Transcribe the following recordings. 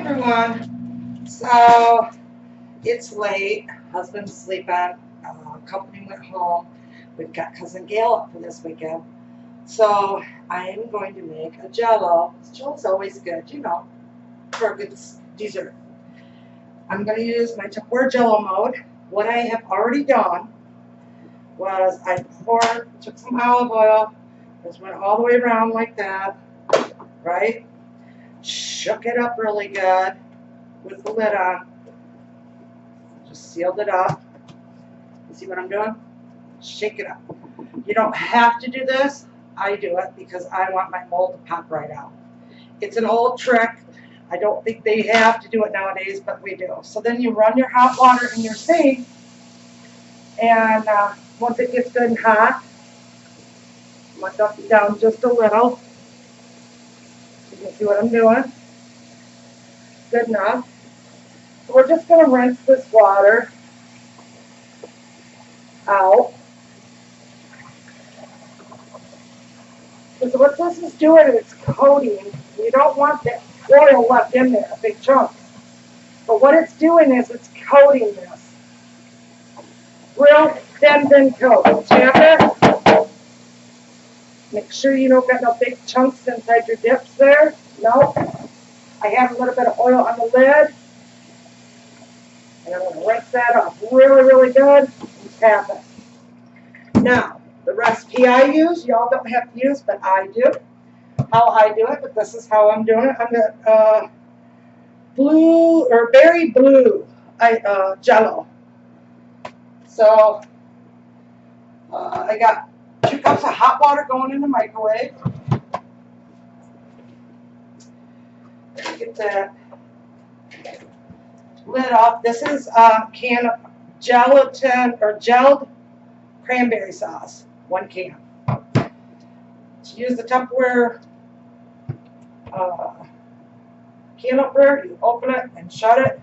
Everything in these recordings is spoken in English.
everyone. So it's late. Husband's sleeping. Company went home. We've got cousin Gail up for this weekend. So I am going to make a Jell-O. Jell-O's always good, you know, for a good dessert. I'm going to use my Tupperware Jell-O mode. What I have already done was I took some olive oil, just went all the way around like that, right? Shook it up really good with the lid on. Just sealed it up. You see what I'm doing? Shake it up. You don't have to do this. I do it because I want my mold to pop right out. It's an old trick. I don't think they have to do it nowadays, but we do. So then you run your hot water in your sink, and once it gets good and hot, I'm going to dump it down just a little. You can see what I'm doing. Good enough. So we're just going to rinse this water out. Because what this is doing is it's coating. You don't want that oil left in there, big chunks. But what it's doing is it's coating this. Real thin coat. Tap it. Make sure you don't get no big chunks inside your dips there. No. I have a little bit of oil on the lid. And I'm going to rinse that off really, really good and tap it. Now, the recipe I use, y'all don't have to use, but I do. How I do it, but this is how I'm doing it. I'm the blue or berry blue Jell-O. So I got 2 cups of hot water going in the microwave. Get that lid off. This is a can of gelatin or gelled cranberry sauce. 1 can. To use the Tupperware can opener, you open it and shut it.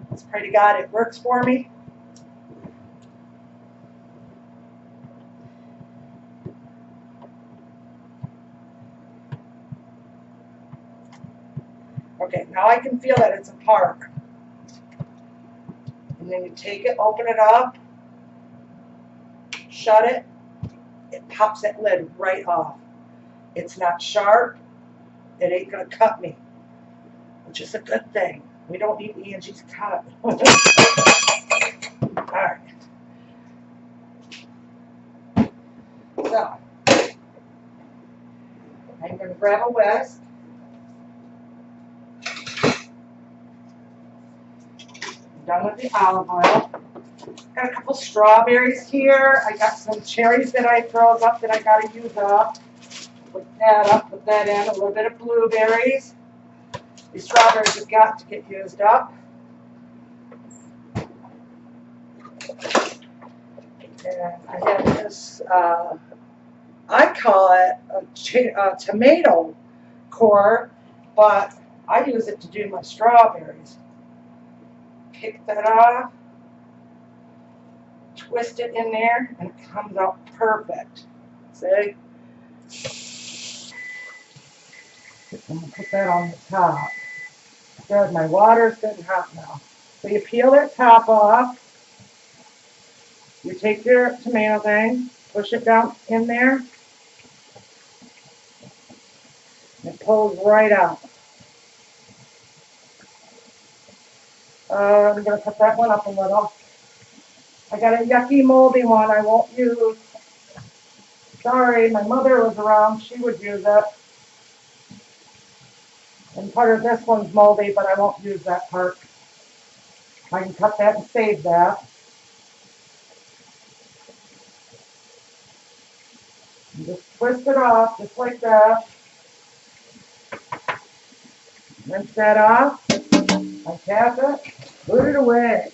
Let's pray to God it works for me. Okay, now I can feel that it's apart. And then you take it, open it up, shut it. It pops that lid right off. It's not sharp. It ain't going to cut me, which is a good thing. We don't need Angie's cut. All right. So, I'm going to grab a whisk. I'm done with the olive oil. Got a couple strawberries here. I got some cherries that I froze up that I got to use up. Put that up, put that in. A little bit of blueberries. These strawberries have got to get used up. And I have this, I call it a tomato core, but I use it to do my strawberries. Pick that off. Twist it in there, and it comes out perfect. See? I'm going to put that on the top. Good, my water's good and hot now. So you peel that top off. You take your tomato thing, push it down in there. It pulls right out. I'm going to put that one up a little. I got a yucky, moldy one I won't use. Sorry, my mother was around. She would use it. And part of this one's moldy, but I won't use that part. I can cut that and save that. And just twist it off, just like that. Rinse that off. I tap it. Put it away.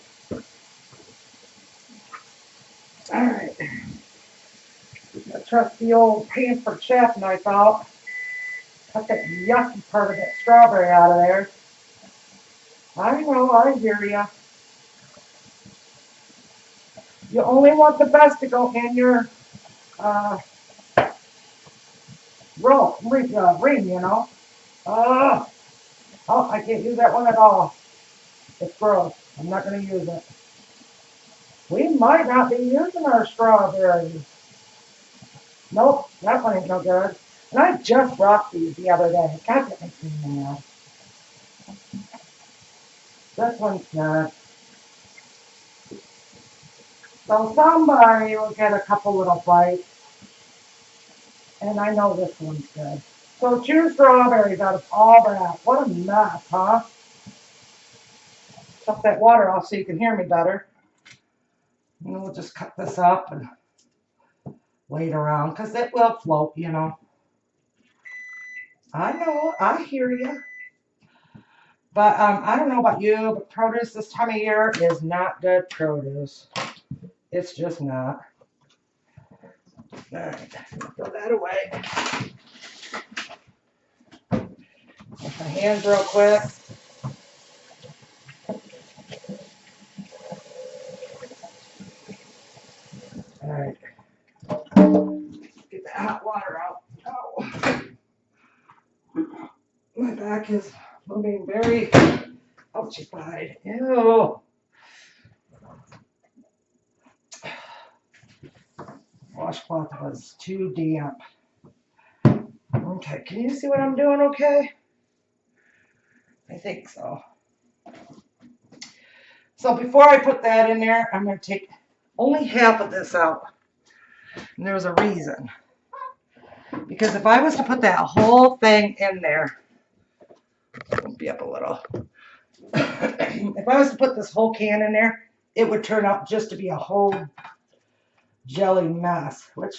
Alright. I trust the old Pantry chef knife out. Cut that yucky part of that strawberry out of there. I know, I hear ya. You only want the best to go in your ring, you know. Oh, I can't use that one at all. It's gross. I'm not going to use it. We might not be using our strawberries. Nope, that one ain't no good. And I just brought these the other day. God, that makes me mad. This one's good. So somebody will get a couple little bites. And I know this one's good. So 2 strawberries out of all that. What a mess, huh? Chuck that water off so you can hear me better. And we'll just cut this up and lay it around because it will float, you know. I know, I hear you. But I don't know about you, but produce this time of year is not good produce. It's just not. All right, throw that away. Wash my hands real quick. All right. Get that hot water out. Oh. My back is moving very ouchified. Ew. Washcloth was too damp. Okay, can you see what I'm doing okay? I think so. So before I put that in there, I'm going to take only half of this out. And there's a reason. Because if I was to put that whole thing in there, it'll be up a little. If I was to put this whole can in there, it would turn out just to be a whole jelly mess, which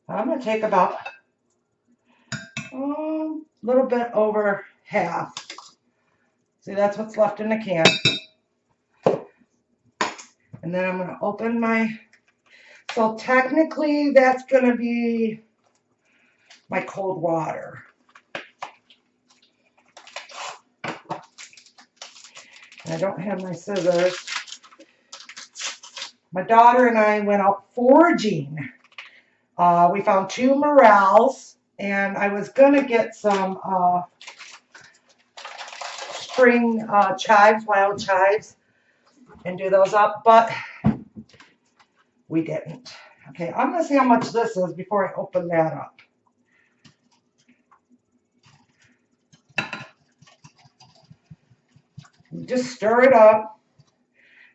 I'm going to take about a little bit over half. See, that's what's left in the can. And then I'm going to open my, so technically that's going to be my cold water. And I don't have my scissors. My daughter and I went out foraging. We found 2 morels, and I was going to get some spring chives, wild chives, and do those up, but we didn't. Okay, I'm going to see how much this is before I open that up. You just stir it up,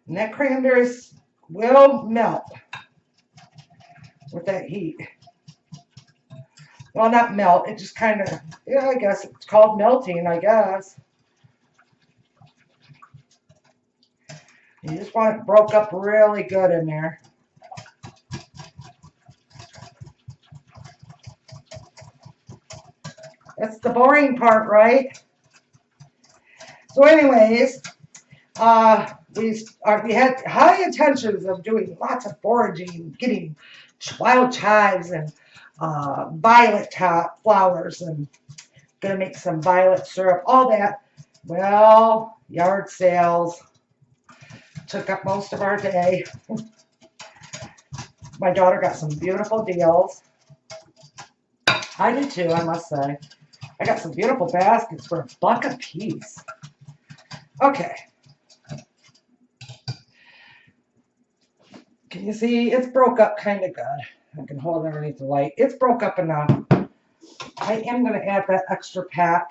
and that cranberries will melt with that heat. Well, not melt, it just kind of, yeah, I guess it's called melting, I guess. You just want it broke up really good in there. That's the boring part, right? So anyways, we had high intentions of doing lots of foraging, getting wild chives and violet top flowers, and gonna make some violet syrup, all that. Well, yard sales took up most of our day. My daughter got some beautiful deals. I did too, I must say. I got some beautiful baskets for $1 a piece. Okay. Can you see? It's broke up kind of good. I can hold it underneath the light. It's broke up enough. I am going to add that extra pack.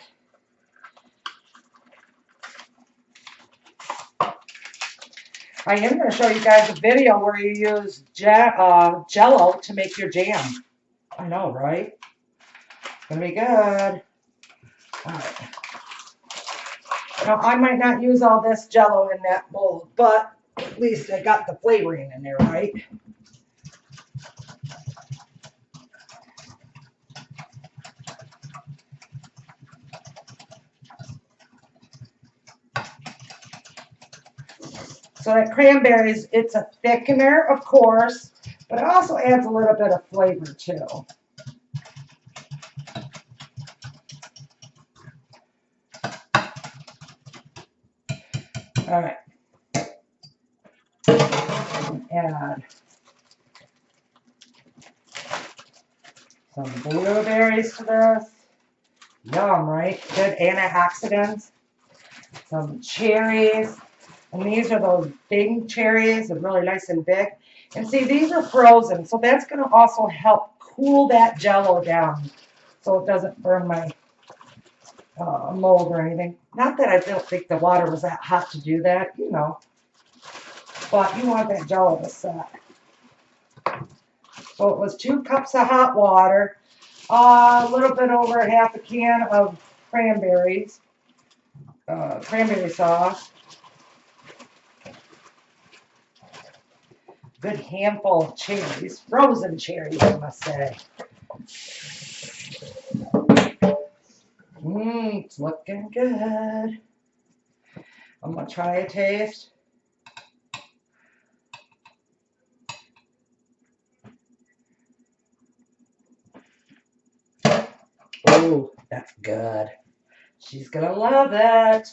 I am going to show you guys a video where you use Jell-O to make your jam. I know, right? It's going to be good. All right. Now, I might not use all this Jell-O in that mold, but at least I got the flavoring in there, right? So that cranberries, it's a thickener, of course, but it also adds a little bit of flavor too. All right. Add some blueberries to this. Yum, right? Good antioxidants. Some cherries. And these are those big cherries. They're really nice and big. And see, these are frozen. So that's going to also help cool that Jell-O down so it doesn't burn my mold or anything. Not that I don't think the water was that hot to do that, you know. But you want that Jell-O to set. So it was 2 cups of hot water, a little bit over half a can of cranberries, cranberry sauce, good handful of cherries, frozen cherries, I must say. It's looking good. I'm gonna try a taste. Oh, that's good. She's gonna love it.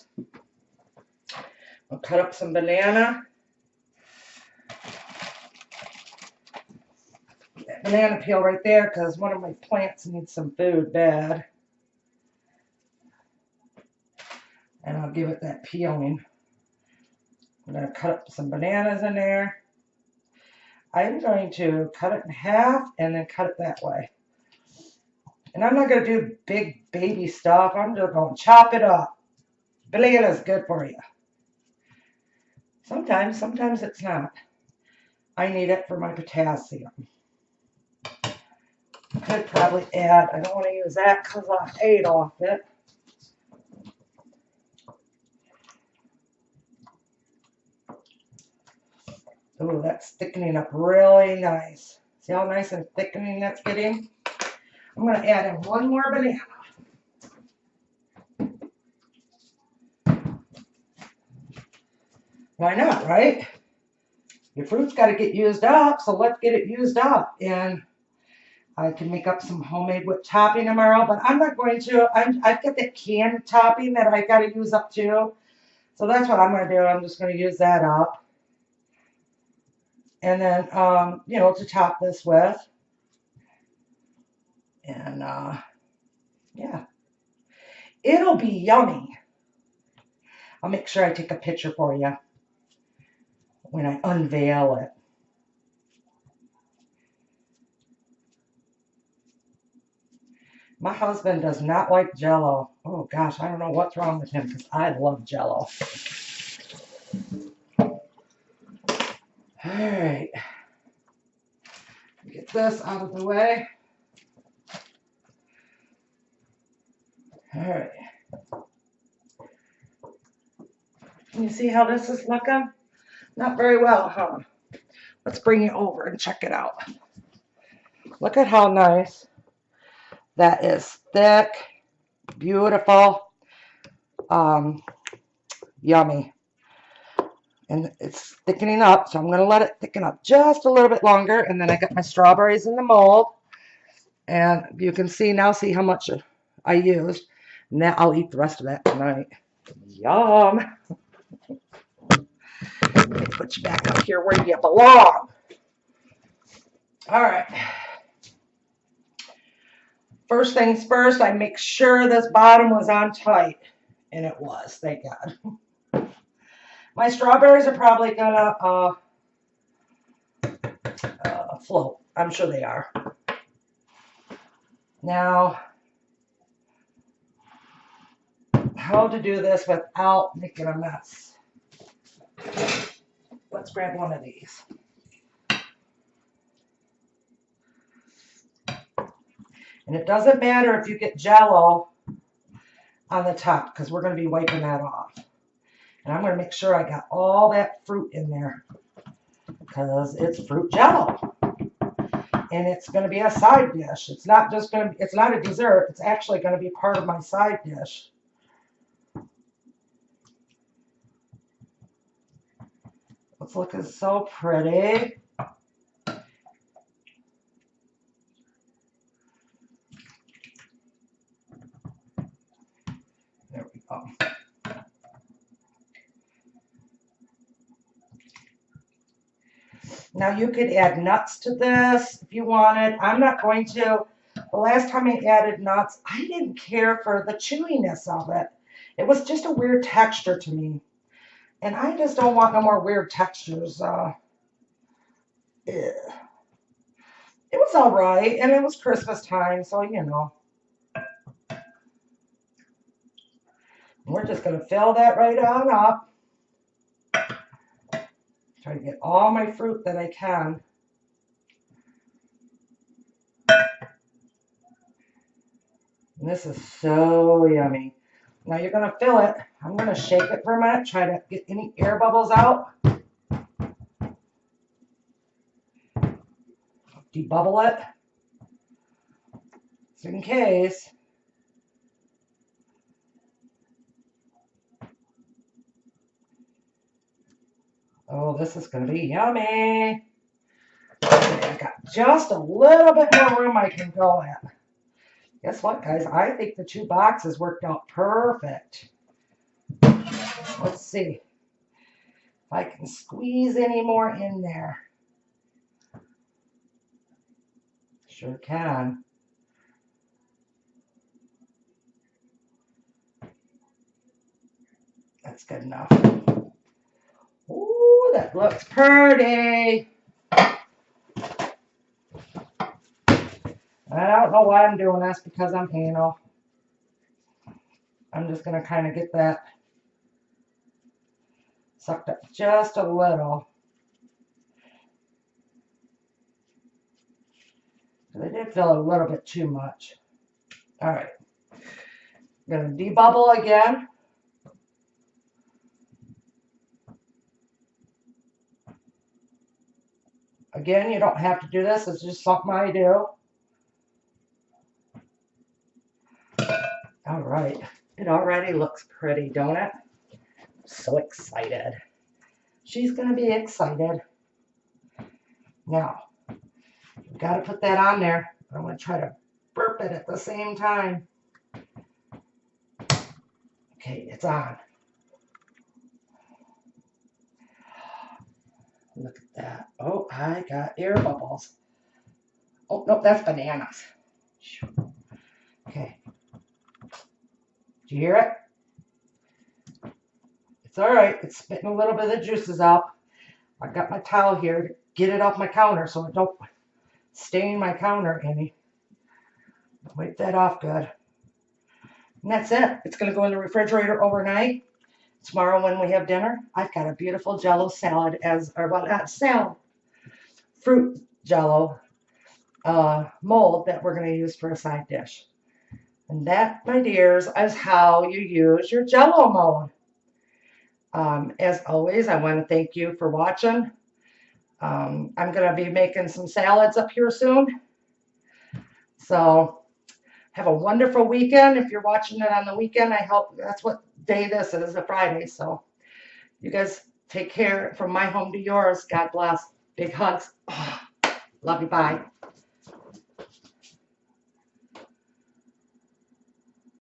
I'll cut up some banana. That banana peel right there because one of my plants needs some food bad. And I'll give it that peeling. I'm going to cut up some bananas in there. I'm going to cut it in half and then cut it that way. And I'm not going to do big baby stuff. I'm just going to chop it up. Banana's good for you. Sometimes it's not. I need it for my potassium. Could probably add, I don't want to use that because I ate off it. Oh, that's thickening up really nice. See how nice and thickening that's getting? I'm going to add in one more banana. Why not, right? Your fruit's got to get used up, so let's get it used up. And I can make up some homemade whipped topping tomorrow, but I'm not going to. I've got that canned topping that I got to use up too. So that's what I'm going to do. I'm just going to use that up. And then, you know, to top this with. And, yeah. It'll be yummy. I'll make sure I take a picture for you when I unveil it. My husband does not like Jell-O. Oh gosh, I don't know what's wrong with him because I love Jell-O. All right. Get this out of the way. All right. Can you see how this is looking? Not very well, huh? Let's bring it over and check it out. Look at how nice. That is thick, beautiful, yummy. And it's thickening up, so I'm going to let it thicken up just a little bit longer. And then I got my strawberries in the mold. And you can see now, see how much I used. Now I'll eat the rest of that tonight. Yum. Let me put you back up here where you belong. All right. First things first, I make sure this bottom was on tight. And it was, thank God. My strawberries are probably gonna float. I'm sure they are. Now, how to do this without making a mess. Let's grab one of these. And it doesn't matter if you get Jell-O on the top because we're going to be wiping that off. And I'm going to make sure I got all that fruit in there because it's fruit Jell-O. And it's going to be a side dish. It's not just going to be, it's not a dessert. It's actually going to be part of my side dish. It's looking so pretty. There we go. Now you could add nuts to this if you wanted. I'm not going to. The last time I added nuts, I didn't care for the chewiness of it. It was just a weird texture to me. And I just don't want no more weird textures. It was all right, and it was Christmas time, so you know. We're just going to fill that right on up. Try to get all my fruit that I can. And this is so yummy. Now you're going to fill it. I'm going to shake it for a minute, try to get any air bubbles out. Debubble it. Just in case. Oh, this is going to be yummy. Okay, I got just a little bit more room I can go at. Guess what, guys? I think the 2 boxes worked out perfect. Let's see if I can squeeze any more in there. Sure can. That's good enough. Ooh, that looks pretty. I don't know why I'm doing this, because I'm anal. I'm just going to kind of get that sucked up just a little. They did feel a little bit too much. All right. I'm going to debubble again. Again, you don't have to do this. It's just something I do. All right. It already looks pretty, don't it? I'm so excited. She's going to be excited. Now, you've got to put that on there. I'm going to try to burp it at the same time. Okay, it's on. Look at that. Oh, I got air bubbles. Oh, no, that's bananas. Okay. Do you hear it? It's all right. It's spitting a little bit of the juices out. I got my towel here to get it off my counter so it don't stain my counter any. Wipe that off good. And that's it. It's going to go in the refrigerator overnight. Tomorrow when we have dinner, I've got a beautiful Jell-O salad not salad, fruit Jell-O mold that we're going to use for a side dish. And that, my dears, is how you use your Jell-O mold. As always, I want to thank you for watching. I'm going to be making some salads up here soon. So have a wonderful weekend. If you're watching it on the weekend, I hope that's what day this is, a Friday. So you guys take care. From my home to yours. God bless. Big hugs. Oh, love you. Bye.